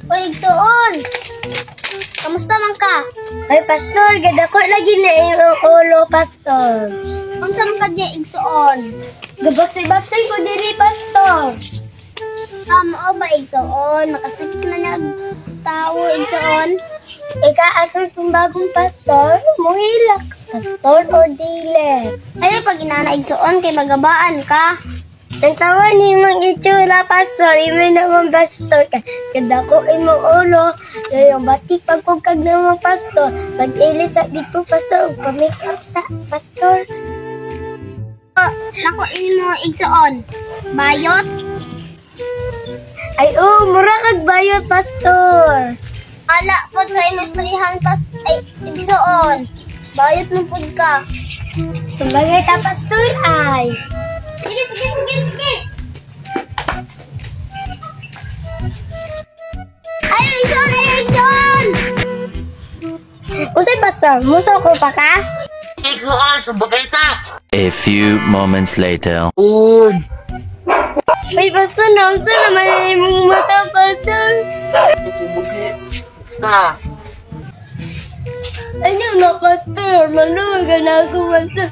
Uy, igsoon! Kamusta man ka? Ay, pastor, ganda ko lagi na yung ulo, pastor. Unsa man ka di igsoon? Gabaksay-baksay ko diri, pastor. Tama ba igsoon? Makasakit man nag tao igsoon. Ika-asol sumbagong pastor, muhilak, pastor or dili. Ayo pag inana igsoon kay magabaan ka. Ang tawa ni mong itsura, pastor, imo naman pastor ka. Ganda ko imong ulo, yung batik pagkugkag naman, pastor. Pag-ilis sa dito, pastor, pa-make up sa pastor. Nako imo igsoon. Bayot? Ay, mura kag bayot, pastor. Ala pod sa imo istoryahan ay igsoon. Bayot mo pud ka. Sumbagay ta, pastor, ay. Sige. Ay, igsoon! Usay, pastor, muso ko pa ka? A few moments later. Ay, pastor, nausa naman na imong mata, pastor. Ano na, pastor? Maluwagan na ako, pastor.